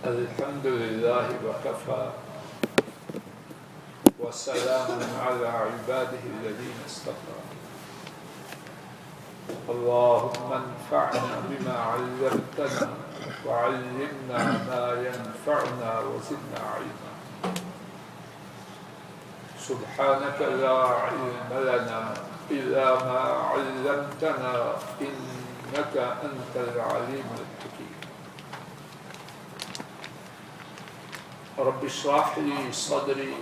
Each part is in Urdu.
الحمد لله وكفى وسلام على عباده الذين اصطفى اللهم انفعنا بما علمتنا وعلمنا ما ينفعنا وزدنا علما سبحانك لا علم لنا إلا ما علمتنا إنك أنت العليم الحكيم رب اشرح لي صدري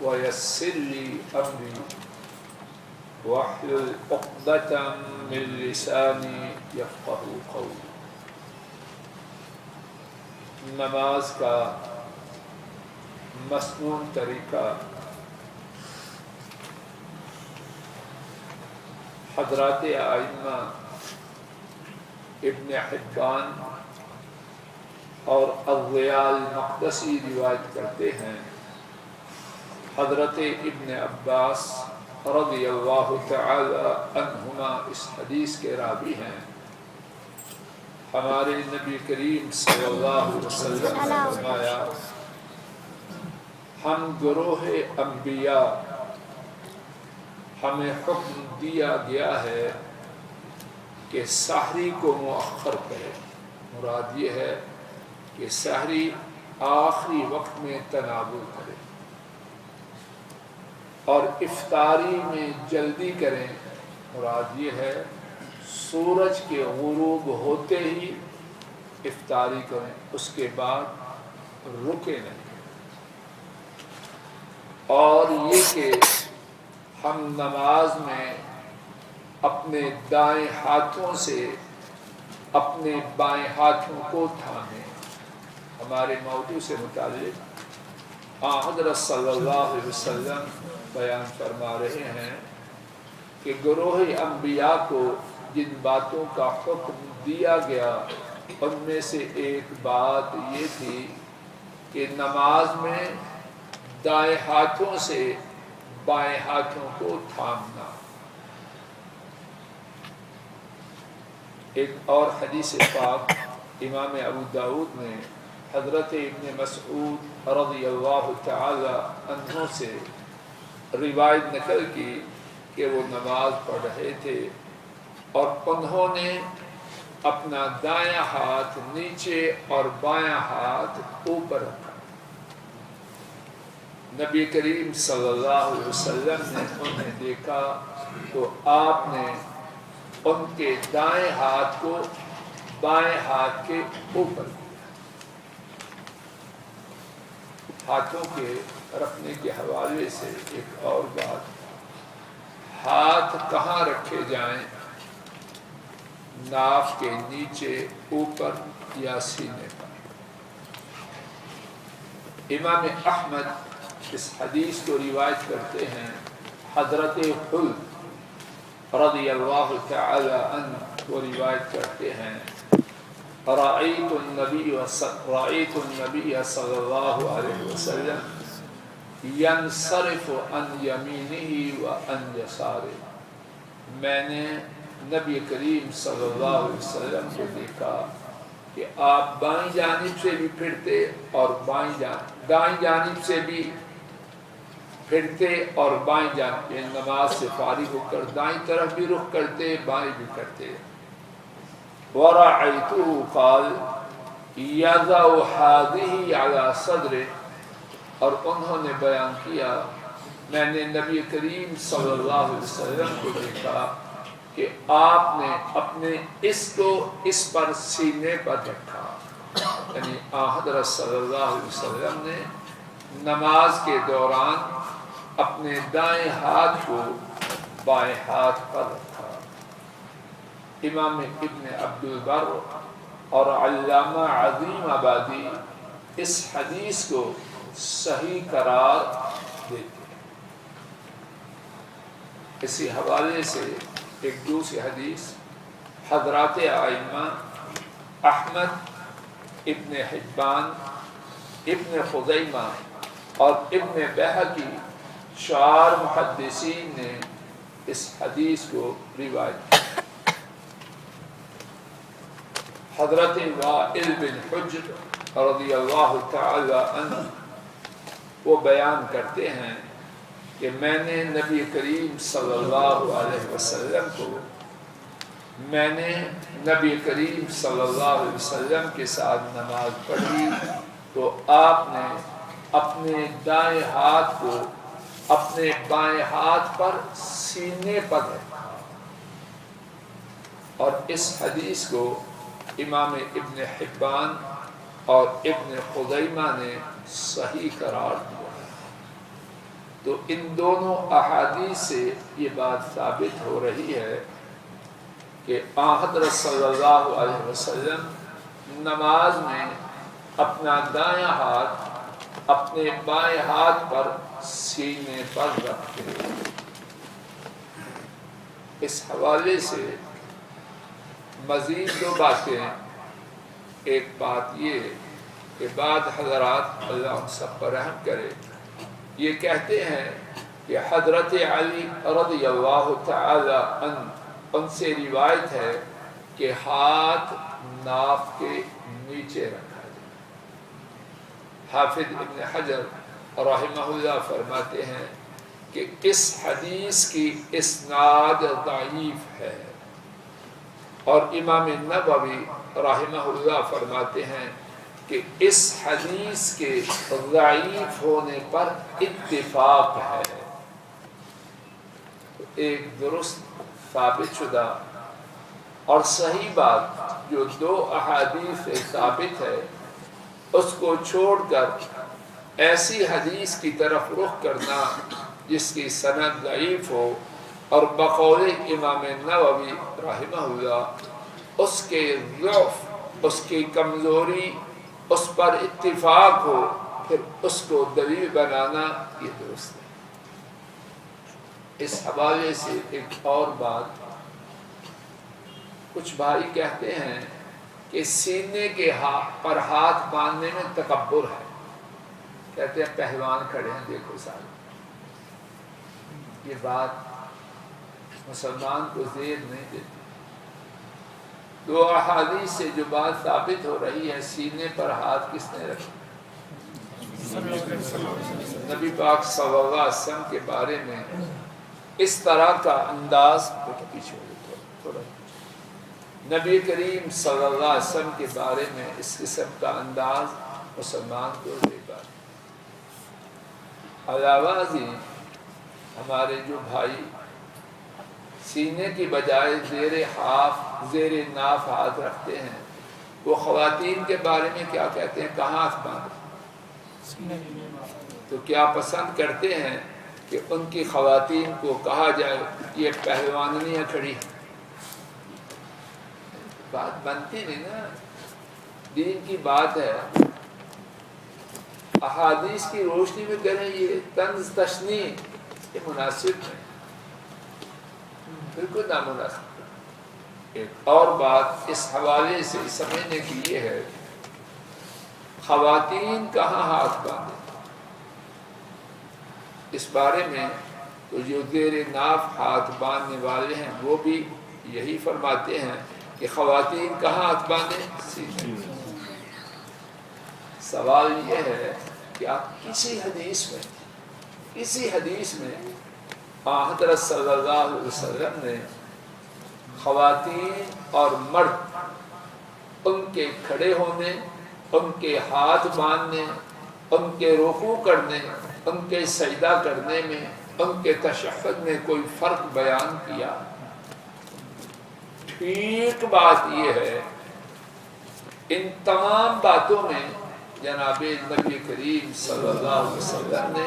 ويسر لي أمري واحلل عقدة من لساني يفقهوا قولي نماز کا مسنون طریقہ حضرات ائمہ ابن حبان اور الضیاء المقدسی روایت کرتے ہیں حضرت ابن عباس رضی اللہ تعالی عنہما اس حدیث کے راوی ہیں ہمارے نبی کریم صلی اللہ علیہ وسلم نے فرمایا ہم گروہ انبیاء ہمیں حکم دیا گیا ہے کہ سحری کو مؤخر کرے مراد یہ ہے کہ سحری آخری وقت میں تناول کرے اور افطاری میں جلدی کریں مراد یہ ہے سورج کے غروب ہوتے ہی افطاری کریں اس کے بعد رکے نہیں اور یہ کہ ہم نماز میں اپنے دائیں ہاتھوں سے اپنے بائیں ہاتھوں کو تھامیں ہمارے موضوع سے متعلق حضرت صلی اللہ علیہ وسلم بیان فرما رہے ہیں کہ گروہ انبیاء کو جن باتوں کا حکم دیا گیا ان میں سے ایک بات یہ تھی کہ نماز میں دائیں ہاتھوں سے بائیں ہاتھوں کو تھامنا ایک اور حدیث پاک امام ابو داؤد نے حضرت ابن مسعود رضی اللہ تعالی عنہ سے روایت نقل کی کہ وہ نماز پڑھ رہے تھے اور انہوں نے اپنا دایاں ہاتھ نیچے اور بایاں ہاتھ اوپر رکھا نبی کریم صلی اللہ علیہ وسلم نے انہیں دیکھا تو آپ نے ان کے دائیں ہاتھ کو بائیں ہاتھ کے اوپر کیا ہاتھوں کے رکھنے کے حوالے سے ایک اور بات ہاتھ کہاں رکھے جائیں ناف کے نیچے اوپر یا سینے پر امام احمد اس حدیث کو روایت کرتے ہیں حضرت حل رضی اللہ تعالی عنہ وہ روایت کرتے ہیں رأيت النبي صلى الله عليه وسلم ينصرف عن يمينه وعن يساره میں نے نبی کریم صلی اللہ علیہ وسلم کو دیکھا کہ آپ بائیں جانب سے بھی پھرتے اور دائیں جانب سے بھی پھرتے اور بائیں جانب نماز سے فارغ ہو کر دائیں طرف بھی رخ کرتے بائیں بھی کرتے وَرَأَيْتُهُ قَالْ يَضَعُ هَذِهِ عَلَى صَدْرِهِ اور انہوں نے بیان کیا میں نے نبی کریم صلی اللہ علیہ وسلم کو دیکھا کہ آپ نے اپنے اس کو اس پر سینے پر رکھا یعنی حضرت صلی اللہ علیہ وسلم نے نماز کے دوران اپنے دائیں ہاتھ کو بائیں ہاتھ پر رکھا امام ابن عبد البر اور علامہ عظیم آبادی اس حدیث کو صحیح قرار دیتے ہیں اسی حوالے سے ایک دوسری حدیث حضرات ائمہ احمد ابن حبان ابن خزیمہ اور ابن بہقی 4 محدثین نے اس حدیث کو روایت کیا حضرت وائل بن حجر رضی اللہ تعالی عنہ وہ بیان کرتے ہیں کہ میں نے نبی کریم صلی اللہ علیہ وسلم کے ساتھ نماز پڑھی تو آپ نے اپنے دائیں ہاتھ کو اپنے بائیں ہاتھ پر سینے پر رکھا، اور اس حدیث کو امام ابن حبان اور ابن خزیمہ نے صحیح قرار دیا۔ تو ان دونوں احادیث سے یہ بات ثابت ہو رہی ہے کہ حضرت صلی اللہ علیہ وسلم نماز میں اپنا دایاں ہاتھ اپنے بائیں ہاتھ پر سینے پر رکھتے ہیں۔ اس حوالے سے مزید دو باتیں، ایک بات یہ کہ بعض حضرات اللہ ان سب پر رحم کرے یہ کہتے ہیں کہ حضرت علی رضی اللہ تعالی عنہ ان سے روایت ہے کہ ہاتھ ناف کے نیچے رکھا جائے۔ حافظ ابن حجر رحمہ اللہ فرماتے ہیں کہ اس حدیث کی اسناد ضعیف ہے، اور امام نووی رحمہ اللہ فرماتے ہیں کہ اس حدیث کے ضعیف ہونے پر اتفاق ہے۔ ایک درست ثابت شدہ اور صحیح بات جو دو احادیث سے ثابت ہے، اس کو چھوڑ کر ایسی حدیث کی طرف رخ کرنا جس کی سند ضعیف ہو، اور بقول امام نووی رحمہ اللہ اس کے ضعف، اس کی کمزوری، اس پر اتفاق ہو، پھر اس کو دلیل بنانا یہ درست ہے۔ اس حوالے سے ایک اور بات، کچھ بھائی کہتے ہیں کہ سینے کے پر ہاتھ باندھنے میں تکبر ہے، کہتے ہیں پہلوان کھڑے ہیں دیکھو سارے۔ یہ بات مسلمان کو زیر نہیں دیتی۔ دو احادیث سے جو بات ثابت ہو رہی ہے، سینے پر ہاتھ کس نے رکھا؟ نبی پاک صلی اللہ علیہ وسلم کے بارے میں اس طرح کا انداز، نبی کریم صلی اللہ علیہ وسلم کے بارے میں اس قسم کا انداز مسلمان کو دے گا۔ علاوہ ازیں ہمارے جو بھائی سینے کی بجائے زیر ناف ہاتھ رکھتے ہیں، وہ خواتین کے بارے میں کیا کہتے ہیں؟ کہاں ہاتھ باندھیں؟ تو کیا پسند کرتے ہیں کہ ان کی خواتین کو کہا جائے یہ پہلوانیاں کھڑی ہیں؟ بات بنتی نہیں نا، دین کی بات ہے، احادیث کی روشنی میں کریں یہ طنز تشنیع، یہ مناسب نہیں، بالکل نامناسب۔ ایک اور بات اس حوالے سے سمجھنے کی یہ ہے، خواتین کہاں ہاتھ باندھیں؟ اس بارے میں تو جو زیر ناف ہاتھ باندھنے والے ہیں وہ بھی یہی فرماتے ہیں کہ خواتین کہاں ہاتھ باندھیں؟ سینے۔ سوال یہ ہے کہ آپ کسی حدیث میں حضرت صلی اللہ علیہ وسلم نے خواتین اور مرد ان کے کھڑے ہونے، ان کے ہاتھ باندھنے، ان کے رکوع کرنے، ان کے سجدہ کرنے میں، ان کے تشہد میں کوئی فرق بیان کیا؟ ٹھیک بات یہ ہے ان تمام باتوں میں جناب نبی کریم صلی اللہ علیہ وسلم نے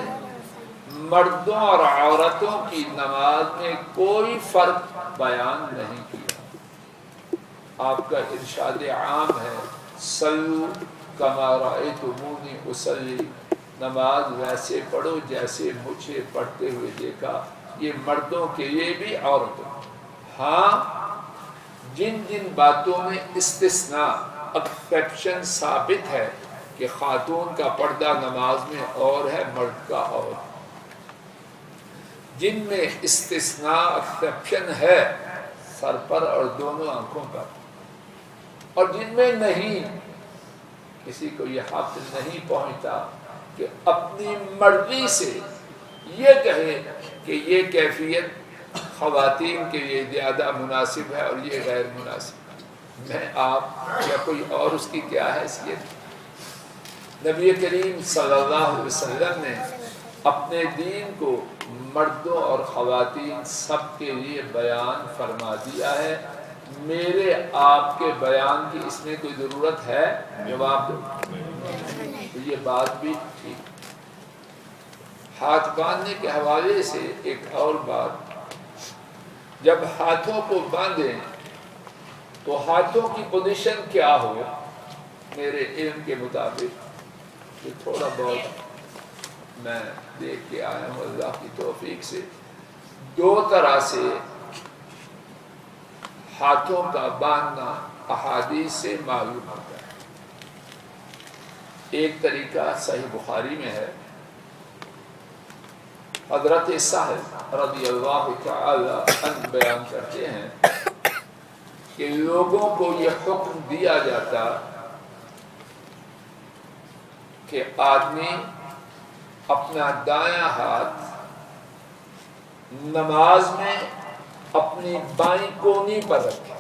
مردوں اور عورتوں کی نماز میں کوئی فرق بیان نہیں کیا۔ آپ کا ارشاد عام ہے، صلو کما رأیتمونی اصلی، نماز ویسے پڑھو جیسے مجھے پڑھتے ہوئے دیکھا۔ یہ مردوں کے لیے بھی عورتوں۔ ہاں، جن جن باتوں میں استثناء، ایکسپشن ثابت ہے کہ خاتون کا پردہ نماز میں اور ہے، مرد کا اور، جن میں استثناء ایکسپشن ہے، سر پر اور دونوں آنکھوں پر، اور جن میں نہیں، کسی کو یہ حق نہیں پہنچتا کہ اپنی مرضی سے یہ کہے کہ یہ کیفیت خواتین کے لیے زیادہ مناسب ہے اور یہ غیر مناسب، میں آپ یا کوئی اور اس کی کیا حیثیت؟ نبی کریم صلی اللہ علیہ وسلم نے اپنے دین کو مردوں اور خواتین سب کے لیے بیان فرما دیا ہے، میرے آپ کے بیان کی اس میں کوئی ضرورت ہے؟ جواب دو۔ تو یہ بات بھی ٹھیک۔ ہاتھ باندھنے کے حوالے سے ایک اور بات، جب ہاتھوں کو باندھیں تو ہاتھوں کی پوزیشن کیا ہو؟ میرے علم کے مطابق یہ تھوڑا بہت میں دیکھ کے آیا ہوں اللہ کی توفیق سے، دو طرح سے ہاتھوں کا باندھنا احادیث سے معلوم ہوتا ہے۔ ایک طریقہ صحیح بخاری میں ہے، حضرت سہل رضی اللہ تعالی عنہ بیان کرتے ہیں کہ لوگوں کو یہ حکم دیا جاتا کہ آدمی اپنا دایاں ہاتھ نماز میں اپنی بائیں کونی پر رکھے،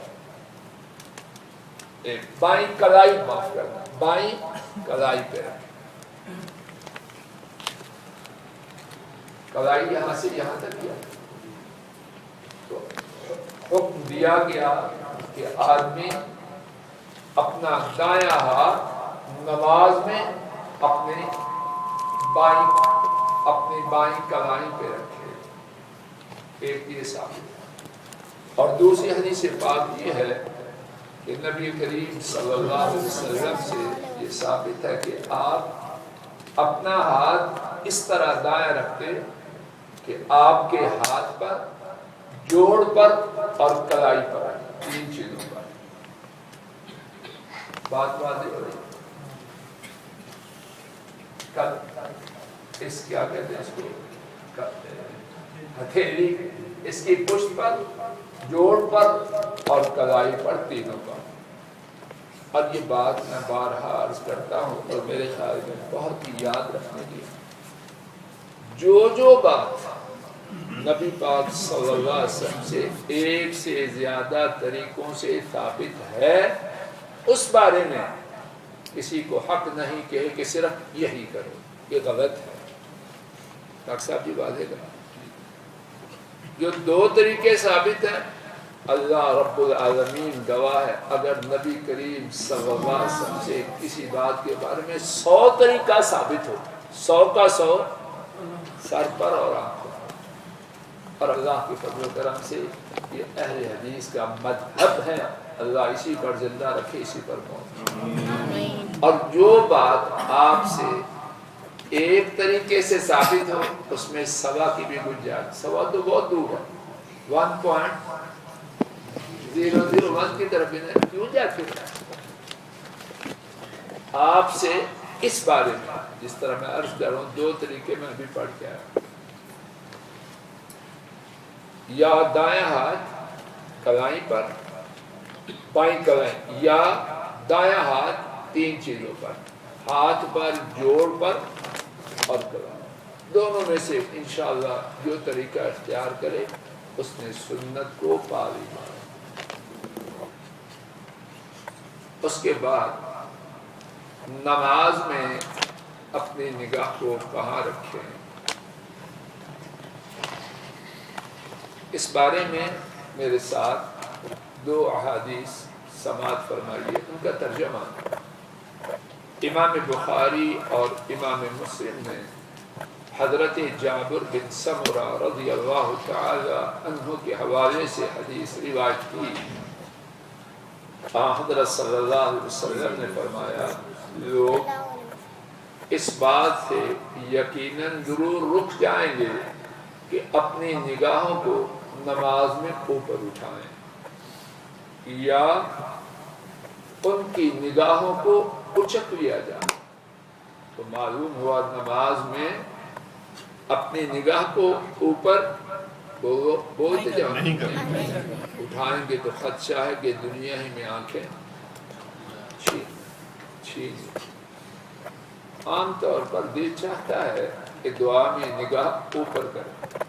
بائیں کلائی معاف کرنا، بائیں کلائی پہ رکھے، کلائی یہاں سے یہاں تک کیا تو حکم دیا گیا کہ آدمی اپنا دایاں ہاتھ نماز میں اپنی بائیں کلائی پہ رکھے، ایک یہ ثابت ہے۔ اور دوسری حدیث پاک یہ ہے کہ نبی کریم صلی اللہ علیہ وسلم سے یہ ثابت ہے کہ آپ اپنا ہاتھ اس طرح دائیں رکھتے کہ آپ کے ہاتھ پر، جوڑ پر اور کلائی پر، تین چیزوں پر۔ بات واضح ہو رہی؟ اس کیا کہتے ہیں اس کو، ہتھیلی اس کی پشت پر، جوڑ پر اور کلائی پر، تینوں پر۔ اور یہ بات میں بارہا عرض کرتا ہوں اور میرے خیال میں بہت ہی یاد رکھنے کی، جو بات نبی پاک صلی اللہ علیہ وسلم سے ایک سے زیادہ طریقوں سے ثابت ہے، اس بارے میں کسی کو حق نہیں کہے کہ صرف یہی کرو، یہ غلط ہے۔ ڈاکٹر صاحب جی واضح کریں، جو دو طریقے ثابت ہیں، اللہ رب العالمین گواہ ہے، اگر نبی کریم صلی اللہ علیہ وسلم سے کسی بات کے بارے میں 100 طریقہ ثابت ہو، 100 کا 100 سر پر اور آنکھوں پر، اور اللہ کے فضل و کرم سے یہ اہل حدیث کا مذہب ہے، اللہ اسی پر زندہ رکھے، اسی پر موت۔ اور جو بات آپ سے ایک طریقے سے ثابت ہو، اس میں سوا کی بھی گنجائش، سوا تو بہت دور ہے، 1.001 کی طرف کیوں جاتے ہیں؟ آپ سے اس بارے میں جس طرح میں عرض کر رہا ہوں، دو طریقے میں ابھی پڑھ کے آیا، یا دائیں ہاتھ کلائی پر، بائیں کلائی، یا دایاں ہاتھ تین چیزوں پر، ہاتھ پر، جوڑ پر اور کلائی، دونوں میں سے انشاءاللہ جو طریقہ اختیار کرے اس نے سنت کو پا لیا۔ اس کے بعد نماز میں اپنی نگاہ کو کہاں رکھیں، اس بارے میں میرے ساتھ دو احادیث سماعت فرمائیے، ان کا ترجمہ امام بخاری اور امام مسلم نے حضرت جابر بن سمرہ رضی اللہ تعالی عنہ کے حوالے سے حدیث روایت کی۔ حضرت صلی اللہ علیہ وسلم نے فرمایا، لوگ اس بات سے یقیناً ضرور رک جائیں گے کہ اپنی نگاہوں کو نماز میں اوپر اٹھائیں، یا ان کی نگاہوں کو اچک لیا جائے۔ تو معلوم ہوا نماز میں اپنی نگاہ کو اوپر بولتے جاؤ، اٹھائیں گے تو خدشہ ہے کہ دنیا ہی میں آنکھیں چھین. عام طور پر دل چاہتا ہے کہ دعا میں نگاہ اوپر کرے،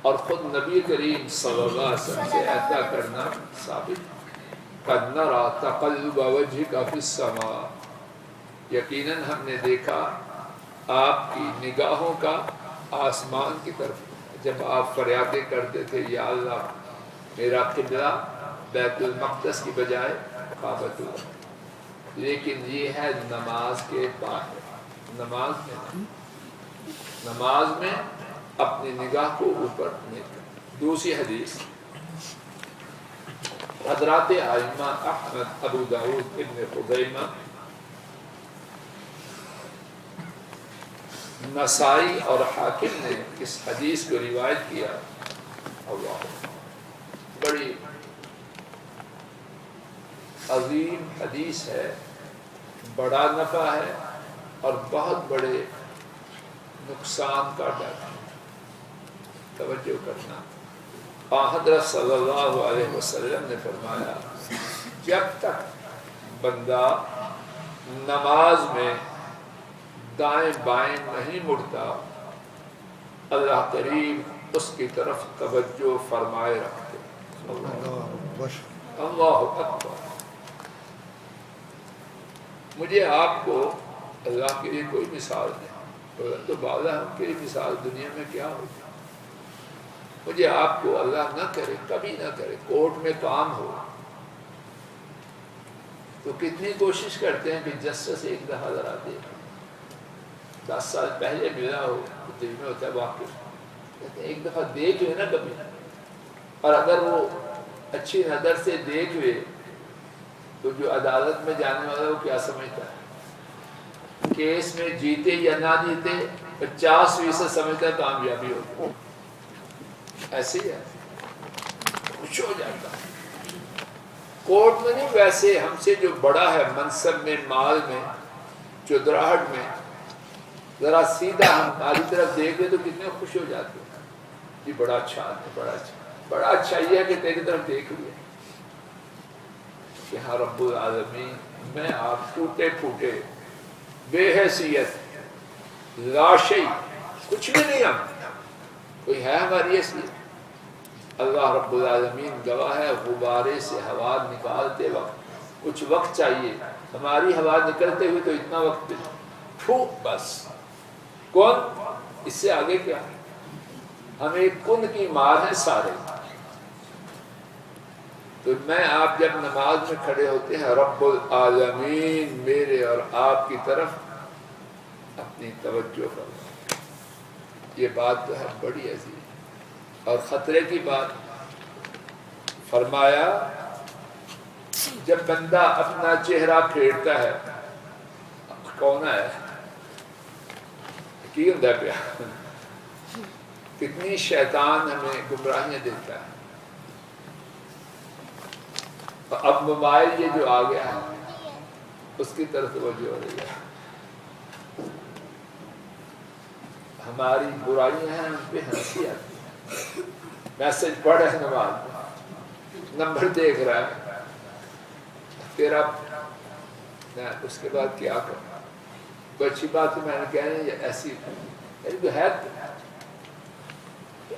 اور خود نبی کریم صلی اللہ علیہ وسلم سے ایسا کرنا ثابت. قد نرى تقلب وجهك في السماء، یقیناً ہم نے دیکھا آپ کی نگاہوں کا آسمان کی طرف جب آپ فریادیں کرتے تھے یا اللہ میرا قبلہ بیت المقدس کی بجائے کعبۃ اللہ. لیکن یہ ہے نماز کے بعد، نماز میں اپنی نگاہ کو اوپر نہیں کرنا. دوسری حدیث حضرات ائمہ احمد، ابو داؤد، ابن خزیمہ، نسائی اور حاکم نے اس حدیث کو روایت کیا. اللہ، بڑی عظیم حدیث ہے، بڑا نفع ہے اور بہت بڑے نقصان کا ڈر ہے. توجہ کرنا. حضرت صلی اللہ علیہ وسلم نے فرمایا جب تک بندہ نماز میں دائیں بائیں نہیں مڑتا اللہ کریم اس کی طرف توجہ فرمائے رکھتے. اللہ اکبر. مجھے آپ کو اللہ کے لیے کوئی مثال نہیں، تو بعض ہم کی مثال دنیا میں کیا ہوگی. مجھے آپ کو اللہ نہ کرے، کبھی نہ کرے، کورٹ میں کام ہو تو کتنی کوشش کرتے ہیں کہ جسٹس ایک دفعہ ذرا دے. 10 سال پہلے ملا ہو تو دل میں ہوتا ہے واقف، کہتے ہیں ایک دفعہ دیکھ لے نا کبھی. اور اگر وہ اچھی نظر سے دیکھ لے تو جو عدالت میں جانے والا وہ کیا سمجھتا ہے، کیس میں جیتے یا نہ جیتے 50% سمجھتا ہے کامیابی ہوگی. ایسے ہی ہے، خوش ہو جاتا ہے. کورٹ میں نہیں، ویسے ہم سے جو بڑا ہے منصب میں، مال میں، چودراہٹ میں، ذرا سیدھا ہماری طرف دیکھ لے تو کتنے خوش ہو جاتے ہیں. یہ بڑا اچھا ہے، بڑا اچھا، بڑا اچھا یہ ہے کہ تیری طرف دیکھ لیا کہ ہاں رب العالمین میں آپ ٹوٹے پھوٹے بے حیثیت لاشی کچھ بھی نہیں، ہم کوئی ہے ہماری حیثیت. اللہ رب العالمین گواہ ہے، غبارے سے ہوا نکالتے وقت کچھ وقت چاہیے. ہماری ہوا نکلتے ہوئے تو اتنا وقت بس کون، اس سے آگے کیا. ہمیں کن کی مار ہے سارے. تو میں آپ جب نماز میں کھڑے ہوتے ہیں رب العالمین میرے اور آپ کی طرف اپنی توجہ فرمائیں. یہ بات تو ہے بڑی عظیم اور خطرے کی بات. فرمایا جب بندہ اپنا چہرہ پھیرتا ہے، کون ہے کی ہوتا پیا، کتنی شیطان ہمیں گمراہیاں دیتا ہے. اب موبائل یہ جو آ گیا ہے اس کی طرف توجہ ہو رہی ہے. ہماری برائیاں ہیں، ان پہ ہنسی آتی ہے. میسج پڑھ رہے نماز میں، نمبر دیکھ رہا ہے تیرا، اس کے بعد کیا کرنا. کوئی اچھی بات تو میں نے کہنا ایسی ہے.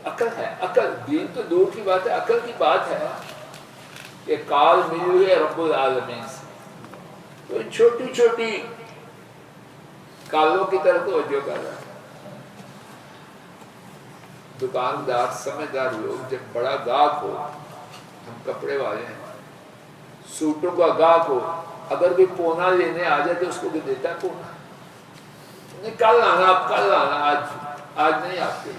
عقل ہے، عقل دین تو دور کی بات ہے، عقل کی بات ہے کہ کال ملی ہوئی ہے رب العالمین سے. تو چھوٹی چھوٹی کالوں کی طرف توجہ کر رہا ہے. دکاندار سمجھدار لوگ جب بڑا گاہک ہو، ہم کپڑے والے ہیں، سوٹوں کا گاہک ہو، اگر کوئی پونا لینے آ جائے تو اس کو بھی دیتا ہے پونا. کل آنا، کل آنا، آج نہیں آپ کے.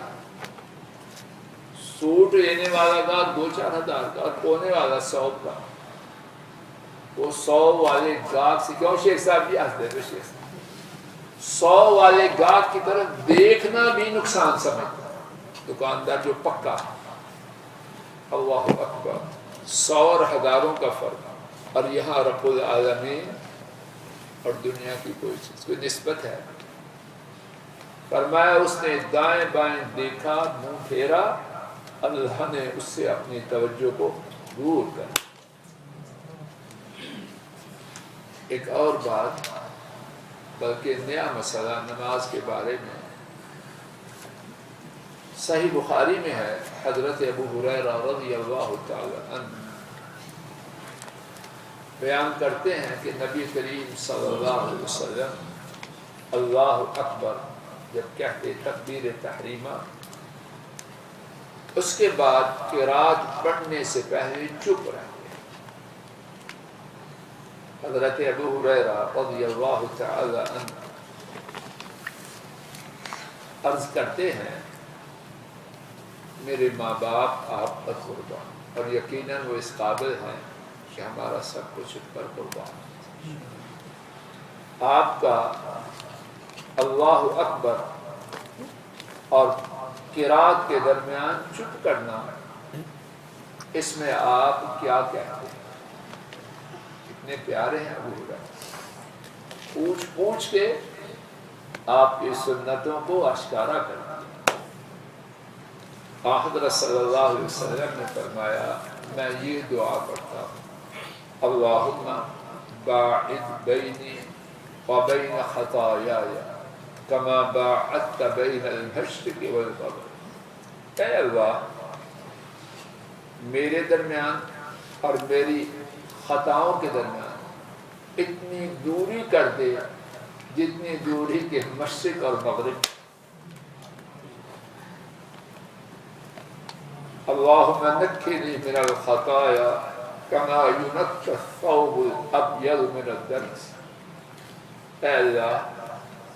سوٹ لینے والا گاہک 2-4 ہزار کا اور پونے والا 100 کا. وہ 100 والے گاہک سے کیوں شیخ صاحب جی ہنس دے. شیخ صاحب 100 والے گاہک کی طرف دیکھنا بھی نقصان سمجھتا. دکاندار جو پکا، اللہ اکبر، 100 اور ہزاروں کا فرق. اور یہاں رب العالمین اور دنیا کی کوئی چیز کوئی نسبت ہے. فرمایا اس نے دائیں بائیں دیکھا، منہ پھیرا، اللہ نے اس سے اپنی توجہ کو دور کر. ایک اور بات، بلکہ نیا مسئلہ نماز کے بارے میں، صحیح بخاری میں ہے، حضرت ابو ہریرہ رضی اللہ تعالی عنہ بیان کرتے ہیں کہ نبی کریم صلی اللہ علیہ وسلم اللہ اکبر جب کہتے تکبیر تحریمہ، اس کے بعد قرات پڑھنے سے پہلے چپ رہتے۔ حضرت ابو ہریرہ رضی اللہ تعالی عنہ عرض کرتے ہیں میرے ماں باپ آپ پر قربان، اور یقیناً وہ اس قابل ہیں کہ ہمارا سب کچھ ان پر قربان۔ آپ کا اللہ اکبر اور قرات کے درمیان چپ کرنا، اس میں آپ کیا کہتے ہیں؟ کتنے پیارے ہیں ابو ہریرہ، پوچھ پوچھ کے آپ کی سنتوں کو اشکارا کرتے ہیں۔ حضرت صلی اللہ علیہ وسلم نے فرمایا میں یہ دعا کرتا ہوں، اللہم باعد بینی وبین خطایای کما باعدت بین المشرق والمغرب۔ اے اللہ، میرے درمیان اور میری خطاؤں کے درمیان اتنی دوری کر دے جتنی دوری کے مشرق اور مغرب۔ اللہم نکھنی من الخطایا کما ینکی الثوب الابیض من الدنس۔ اے اللہ،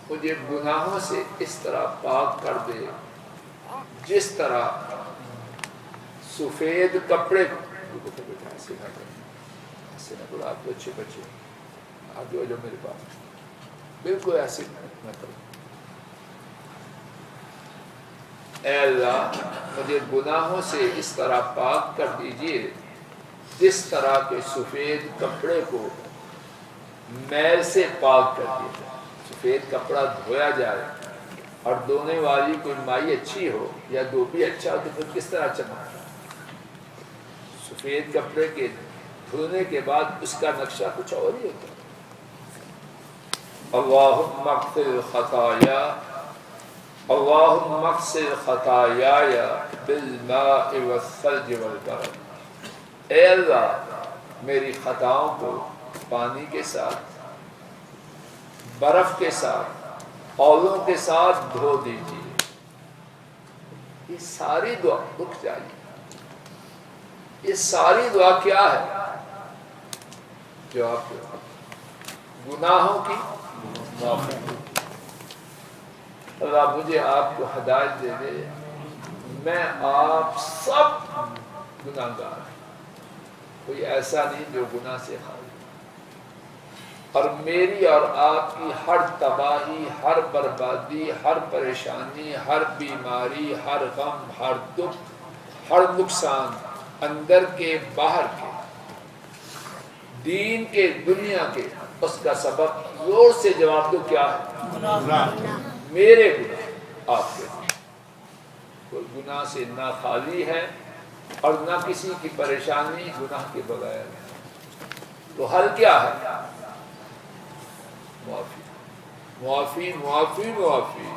مجھے گناہوں سے اس طرح پاک کر دے جس طرح سفید کپڑے آپ اچھے بچے آپ جو میرے پاس بالکل ایسے نہ کرو۔ اے اللہ، مجھے گناہوں سے اس طرح پاک کر دیجئے جس طرح کے سفید کپڑے کو میل سے پاک کر دیا جائے۔ سفید کپڑا دھویا جائے اور دھونے والی کوئی مائی اچھی ہو یا دھوبی اچھا ہو تو پھر کس طرح چمکتا ہے؟ سفید کپڑے کے دھونے کے بعد اس کا نقشہ کچھ اور ہی ہوتا ہے۔ اللہم اغفر خطایا، اللہم اغسل خطایایا بالماء والثلج والبرد۔ اے اللہ، میری خطاؤں کو پانی کے ساتھ، برف کے ساتھ، اولوں کے ساتھ دھو دیجیے۔ یہ ساری دعا رک جائیے، یہ ساری دعا کیا ہے؟ جواب گناہوں کی معافی۔ اللہ مجھے آپ کو ہدایت دے دے، میں آپ سب گناہگار ہیں، کوئی ایسا نہیں جو گناہ سے خالی، اور میری اور آپ کی ہر تباہی، ہر بربادی، ہر پریشانی، ہر بیماری، ہر غم، ہر دکھ، ہر نقصان، اندر کے باہر کے، دین کے دنیا کے، اس کا سبب زور سے جواب دو کیا ہے؟ گناہ۔ میرے گناہ، آپ کے کوئی گناہ سے نہ خالی ہے اور نہ کسی کی پریشانی گناہ کے بغیر ہے۔ تو حل کیا ہے؟ معافی، معافی، معافی، معافی۔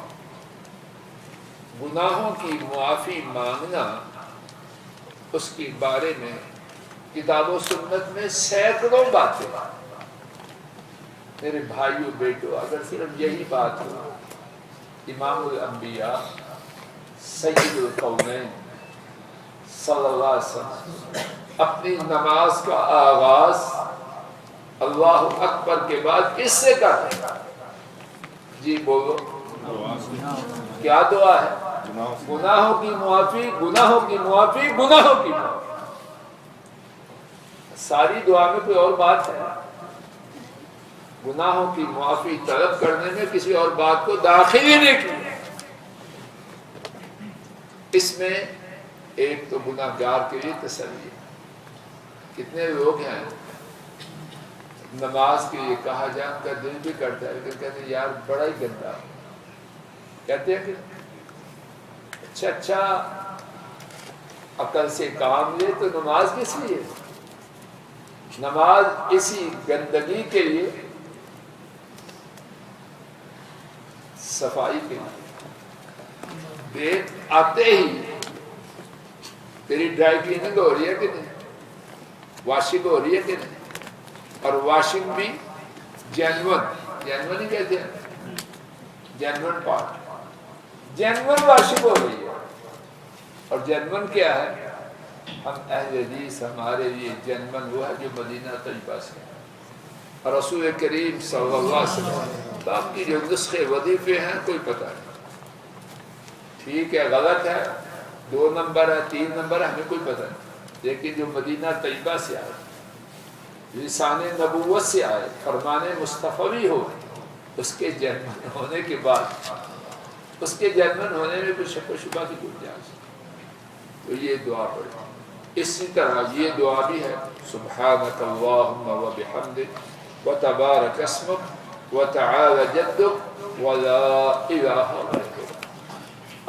گناہوں کی معافی مانگنا، اس کے بارے میں کتاب و سنت میں سینکڑوں باتیں۔ میرے بھائیوں بیٹو، اگر صرف یہی بات ہو، امام الانبیاء سید القونین صلی اللہ علیہ وسلم اپنی نماز کا آغاز اللہ اکبر کے بعد کس سے کرتے ہیں؟ جی بولو، کیا دعا ہے؟ گناہوں کی معافی، گناہوں کی معافی، گناہوں کی معافی۔ ساری دعا میں کوئی اور بات ہے؟ گناہوں کی معافی طلب کرنے میں کسی اور بات کو داخل ہی نہیں کیا۔ اس میں ایک تو گناہگار کے لیے تسلی ہے۔ کتنے لوگ ہیں نماز کے لیے کہا جائے ان کا دل بھی کرتا ہے لیکن کہتے ہیں یار بڑا ہی گندا، کہتے ہیں کہ اچھا عقل سے کام لے تو نماز کس لیے؟ نماز اسی گندگی کے لیے، صفائی کے لیے، دیکھ آتے ہی تیری ڈرائی کلیننگ ہو رہی ہے کہ نہیں، واشنگ ہو رہی ہے کہ نہیں، اور واشنگ بھی جینون ہی کہتے ہیں، جینون پارٹ، جینون واشنگ ہو رہی ہے۔ اور جینون کیا ہے؟ ہم اہل حدیث، ہمارے لیے جینون وہ ہے جو مدینہ طیبہ سے، اور رسول کریم صلی اللہ علیہ وسلم، باقی جو نسخے وظیفے ہیں کوئی پتہ نہیں، ٹھیک ہے غلط ہے، 2 نمبر ہے 3 نمبر ہے، ہمیں کوئی پتہ نہیں، لیکن جو مدینہ طیبہ سے آئے، لسان نبوت سے آئے، فرمان مصطفی ہو، اس کے جنمن ہونے کے بعد، اس کے جنمن ہونے میں کوئی شک و شبہ کی گنجائش، تو یہ دعا پڑھیں۔ اسی طرح یہ دعا بھی ہے، سبحانک اللہم و بحمدک و تبارک اسمک و تعالی جدک و لا الہ غیرک،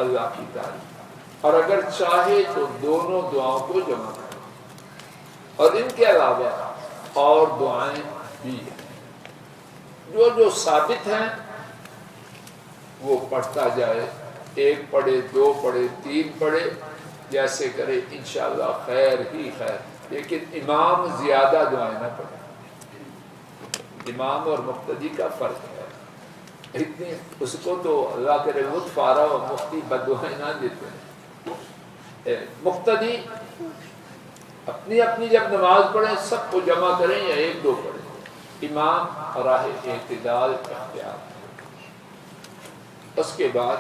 اللہ کی تعریف۔ اور اگر چاہے تو دونوں دعاؤں کو جمع کریں، اور ان کے علاوہ اور دعائیں بھی ہیں، جو ثابت ہیں وہ پڑھتا جائے، 1 پڑھے 2 پڑھے 3 پڑھے، جیسے کرے انشاءاللہ خیر ہی خیر، لیکن امام زیادہ دعائیں نہ پڑھے، امام اور مقتدی کا فرق ہے، اتنی اس کو تو اللہ کے لطف آ رہا ہو، مفتی بد دعائیں نہ دیتے ہیں، مقتدی اپنی اپنی جب نماز پڑھیں سب کو جمع کریں یا 1 2 پڑھیں، امام راہ اعتدال اختیار۔ اس کے بعد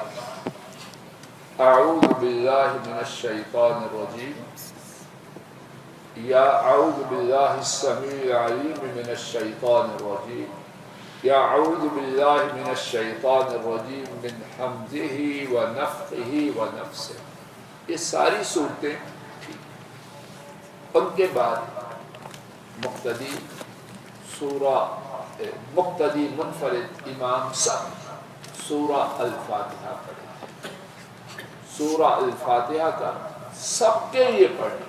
اعوذ باللہ من الشیطان الرجیم، یا اعوذ باللہ السمیع العلیم من الشیطان الرجیم، یا اعوذ باللہ من الشیطان الرجیم من حمزہ ونفخہ ونفثہ، یہ ساری صورتیں ٹھیک۔ ان کے بعد مقتدی سورہ، مقتدی منفرد امام سب سورہ الفاتحہ پڑھیں، سورہ الفاتحہ کا سب کے لیے پڑھیں،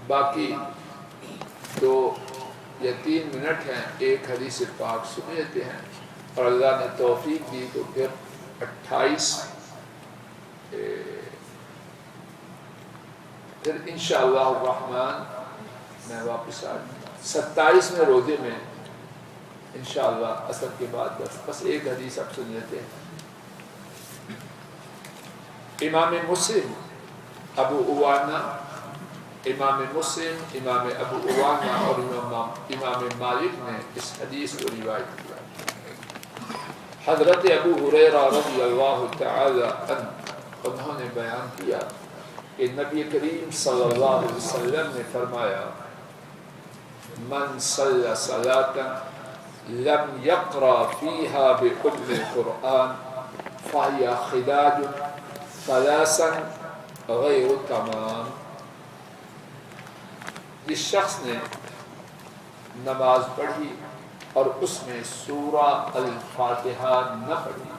باقی 2 یا 3 منٹ ہیں، ایک حدیث پاک سن لیتے ہیں، اور اللہ نے توفیق دی تو پھر 28 پھر انشاءاللہ الرحمن میں واپس آ 27 میں روزے میں انشاءاللہ عصر کے بعد بس ایک حدیث اب سن لیتے ہیں۔ امام مسلم ابو عوانہ، امام مسلم، امام ابو عوانہ اور امام مالک نے اس حدیث کو روایت کیا۔ حضرت ابو ہریرہ رضی اللہ تعالی عنہ انہوں نے بیان کیا کہ نبی کریم صلی اللہ علیہ وسلم نے فرمایا، من صلی صلاۃ لم يقرأ فيها بأم القرآن فهي خداج 3 غیر تمام۔ جس شخص نے نماز پڑھی اور اس میں سورہ الفاتحہ نہ پڑھی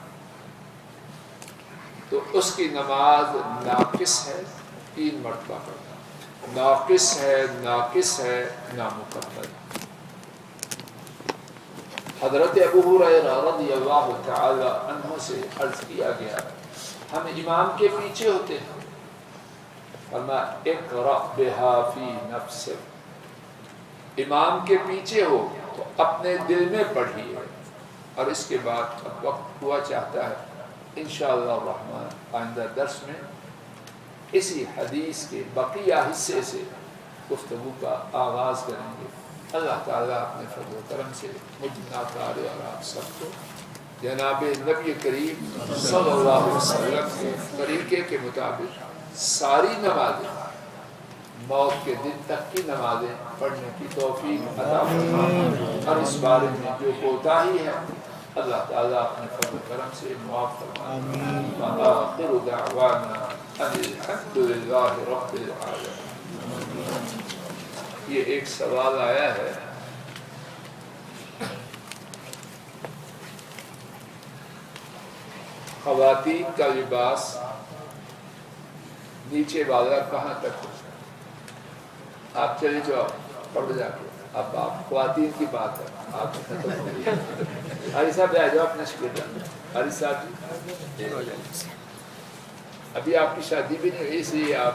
تو اس کی نماز ناقص ہے، 3 مرتبہ پڑھا، ناقص ہے، ناقص ہے، نامکمل۔ حضرت ابو ہریرہ رضی اللہ تعالی عنہ سے عرض کیا گیا، ہم امام کے پیچھے ہوتے ہیں، فرمایا اقرأ بها فی نفسک، امام کے پیچھے ہو تو اپنے دل میں پڑھیے، اور اس کے بعد اب وقت ہوا چاہتا ہے انشاءاللہ الرحمن آئندہ درس میں اسی حدیث کے بقیہ حصے سے گفتگو کا آغاز کریں گے۔ اللہ تعالیٰ اپنے فضل و کرم سے مجھ ناکار اور آپ سب کو جناب نبی کریم صلی اللہ علیہ وسلم کے طریقے کے مطابق ساری نمازیں، موت کے دن تک کی نمازیں پڑھنے کی توفیق عطا فرمائے، اور اس بارے میں جو کوتاہی ہے اللہ تعالیٰ اپنے فضل و کرم سے معاف فرمائے۔ وآخر دعوانا ان الحمد للہ رب العالمین۔ یہ ایک سوال آیا ہے، خواتین کا لباس نیچے والا کہاں تک ہو؟ آپ چلے جاؤ پڑھ جا کے. اب آپ خواتین کی بات ہے, آپ ختم ہو گئی. حاری صاحب آ جاؤ اپنے شکر. حاری صاحب ابھی آپ کی شادی بھی نہیں ہوئی, اس لیے آپ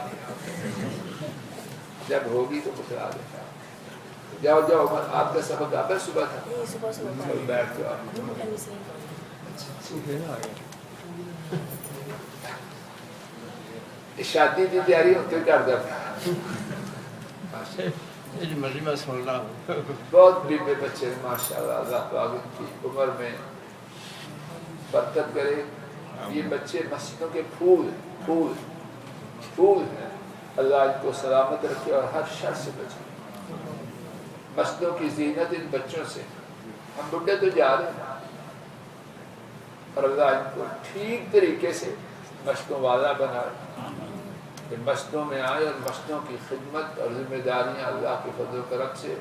جب ہوگی تو بتلا دیتا. جاؤ جاؤ, آپ کا سبق آپ صبح تھا, بیٹھ جاؤ. شادی کی تیاری ہوتی کر دیں. بہت بیوے بچے ماشاء اللہ, اللہ پاک ان کی عمر میں برکت کرے. یہ بچے مسجدوں کے پھول پھول پھول ہیں. اللہ ان کو سلامت رکھے اور ہر شر سے بچے. مسجدوں کی زینت ان بچوں سے. ہم بڈھے تو جا رہے ہیں, اور اللہ ان کو ٹھیک طریقے سے مسجدوں والا بنا, کہ مسجدوں میں آئے اور مسجدوں کی خدمت اور ذمہ داریاں اللہ کے فضل و کرم سے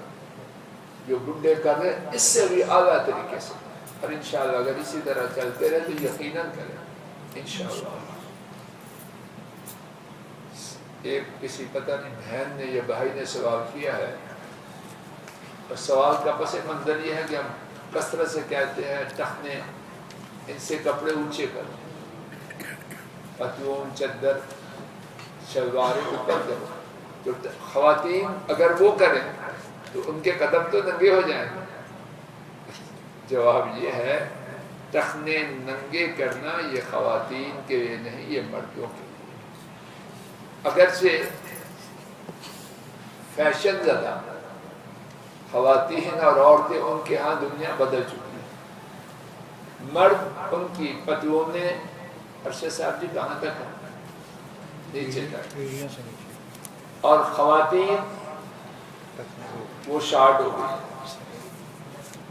جو بڈھے کر رہے ہیں اس سے بھی اعلیٰ طریقے سے. اور انشاءاللہ اگر اسی طرح چلتے رہے تو یقیناً کریں انشاءاللہ. ایک کسی پتہ نہیں بہن نے یا بھائی نے سوال کیا ہے, اور سوال کا پس منظر یہ ہے کہ ہم کثرت سے کہتے ہیں ٹخنے ان سے کپڑے اونچے کریں, پتلون چادر شلواریں اوپر کریں. تو خواتین اگر وہ کریں تو ان کے قدم تو ننگے ہو جائیں گے. جواب یہ ہے ٹخنے ننگے کرنا یہ خواتین کے لیے نہیں, یہ مردوں کے لیے. اگرچہ فیشن زدہ خواتین اور عورتیں ان کے ہاں دنیا بدل چکی ہے. مرد ان کی پتلونیں ارشد صاحب جی کہاں تک ہیں, نیچے تک, اور خواتین وہ شارٹ ہو گئی.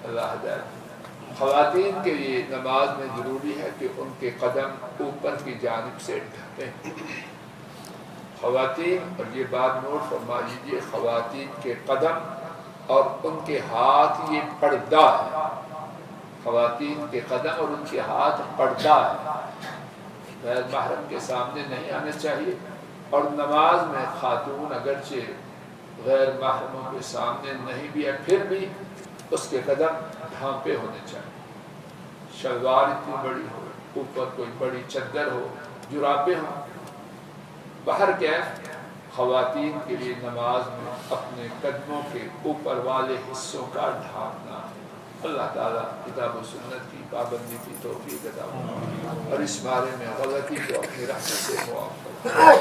اللہ ہدایت. خواتین کے لیے نماز میں ضروری ہے کہ ان کے قدم اوپر کی جانب سے ڈھکیں. خواتین, اور یہ بات نوٹ فرما لیجیے, خواتین کے قدم اور ان کے ہاتھ یہ پردہ ہے. خواتین کے قدم اور ان کے ہاتھ پردہ ہے, غیر محرم کے سامنے نہیں آنا چاہیے. اور نماز میں خاتون اگرچہ غیر محرموں کے سامنے نہیں بھی ہے پھر بھی اس کے قدم ڈھانپے ہونے چاہیے. شلوار اتنی بڑی ہو, اوپر کوئی بڑی چادر ہو, جرابیں ہوں, باہر کیف خواتین کے لیے نماز میں اپنے قدموں کے اوپر والے حصوں کا ڈھانپنا. اللہ تعالیٰ کتاب و سنت کی پابندی کی توفیق عطا فرمائے, اور اس بارے میں غلطی کو اپنی رحمت سے معاف فرمائے.